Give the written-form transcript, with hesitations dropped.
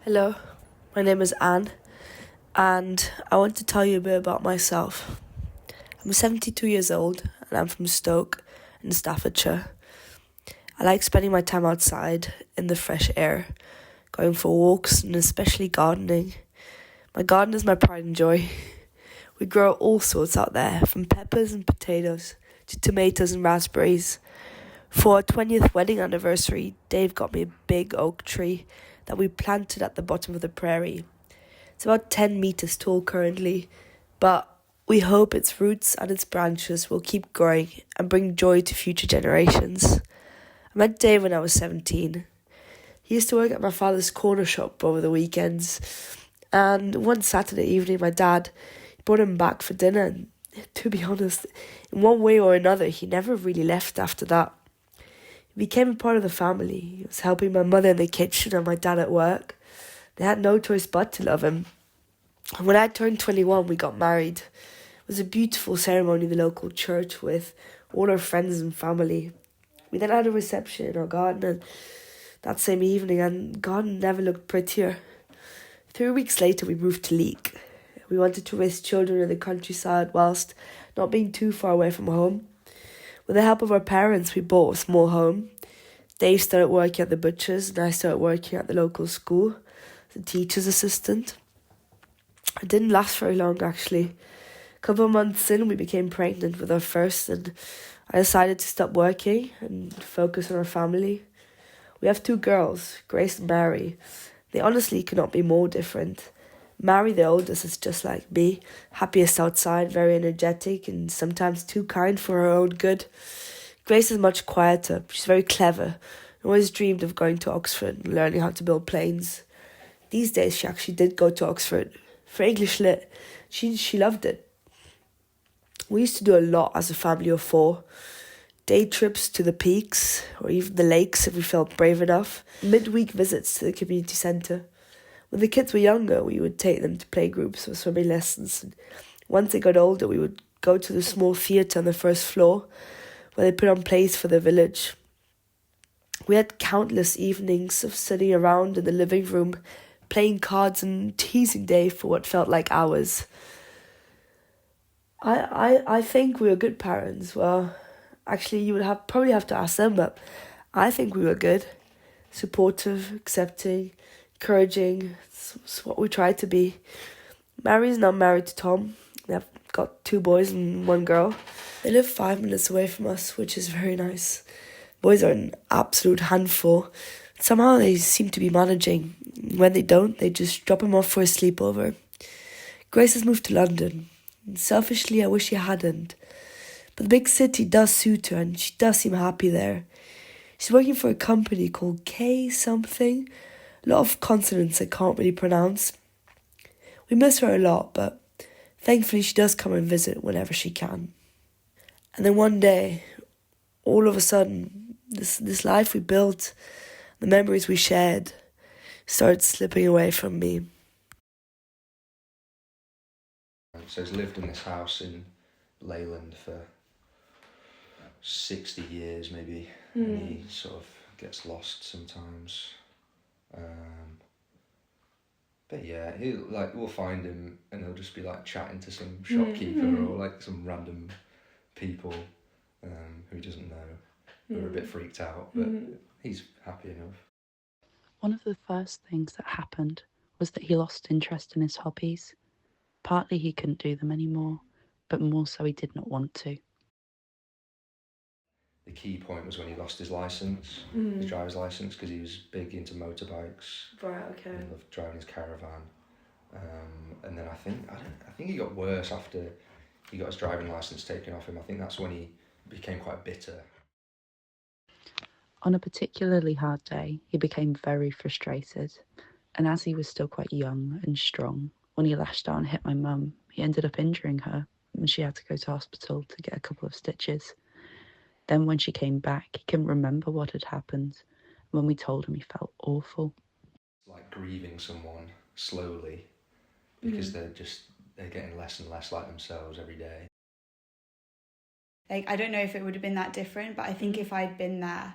Hello, my name is Anne, and I want to tell you a bit about myself. I'm 72 years old, and I'm from Stoke in Staffordshire. I like spending my time outside in the fresh air, going for walks, and especially gardening. My garden is my pride and joy. We grow all sorts out there, from peppers and potatoes to tomatoes and raspberries. For our 20th wedding anniversary, Dave got me a big oak tree that we planted at the bottom of the prairie. It's about 10 meters tall currently, but we hope its roots and its branches will keep growing and bring joy to future generations. I met Dave when I was 17. He used to work at my father's corner shop over the weekends, and one Saturday evening my dad brought him back for dinner, and to be honest, in one way or another he never really left after that. He became a part of the family. He was helping my mother in the kitchen and my dad at work. They had no choice but to love him. And when I turned 21, we got married. It was a beautiful ceremony in the local church with all our friends and family. We then had a reception in our garden and that same evening, and the garden never looked prettier. 3 weeks later, we moved to Leek. We wanted to raise children in the countryside whilst not being too far away from home. With the help of our parents, we bought a small home. Dave started working at the butcher's and I started working at the local school as a teacher's assistant. It didn't last very long, actually. A couple of months in, we became pregnant with our first, and I decided to stop working and focus on our family. We have 2 girls, Grace and Mary. They honestly could not be more different. Mary, the oldest, is just like me, happiest outside, very energetic, and sometimes too kind for her own good. Grace is much quieter. She's very clever, and always dreamed of going to Oxford and learning how to build planes. These days, she actually did go to Oxford for English Lit. She loved it. We used to do a lot as a family of 4. Day trips to the peaks, or even the lakes if we felt brave enough. Midweek visits to the community centre. When the kids were younger, we would take them to playgroups or swimming lessons. And once they got older, we would go to the small theatre on the first floor, where they put on plays for the village. We had countless evenings of sitting around in the living room, playing cards and teasing Dave for what felt like hours. I think we were good parents. Well, actually, you would probably have to ask them, but I think we were good. Supportive, accepting, encouraging. It's what we tried to be. Mary's now married to Tom. They've got 2 boys and 1 girl. They live 5 minutes away from us, which is very nice. Boys are an absolute handful. Somehow they seem to be managing. When they don't, they just drop him off for a sleepover. Grace has moved to London. Selfishly, I wish she hadn't. But the big city does suit her, and she does seem happy there. She's working for a company called K something. A lot of consonants I can't really pronounce. We miss her a lot, but thankfully she does come and visit whenever she can. And then one day, all of a sudden, this life we built, the memories we shared, started slipping away from me. So he's lived in this house in Leyland for 60 years maybe, and he sort of gets lost sometimes. But yeah, we'll find him and he'll just be like chatting to some shopkeeper or like some random people who he doesn't know, who are a bit freaked out, but he's happy enough. One of the first things that happened was that he lost interest in his hobbies. Partly he couldn't do them anymore, but more so he did not want to. The key point was when he lost his license, his driver's license, because he was big into motorbikes. Right, okay. He loved driving his caravan. And then I think he got worse after he got his driving license taken off him. I think that's when he became quite bitter. On a particularly hard day, he became very frustrated, and as he was still quite young and strong, when he lashed out and hit my mum, he ended up injuring her, and she had to go to hospital to get a couple of stitches. Then when she came back, he couldn't remember what had happened. When we told him, he felt awful. It's like grieving someone slowly because they're getting less and less like themselves every day. Like, I don't know if it would have been that different, but I think if I'd been there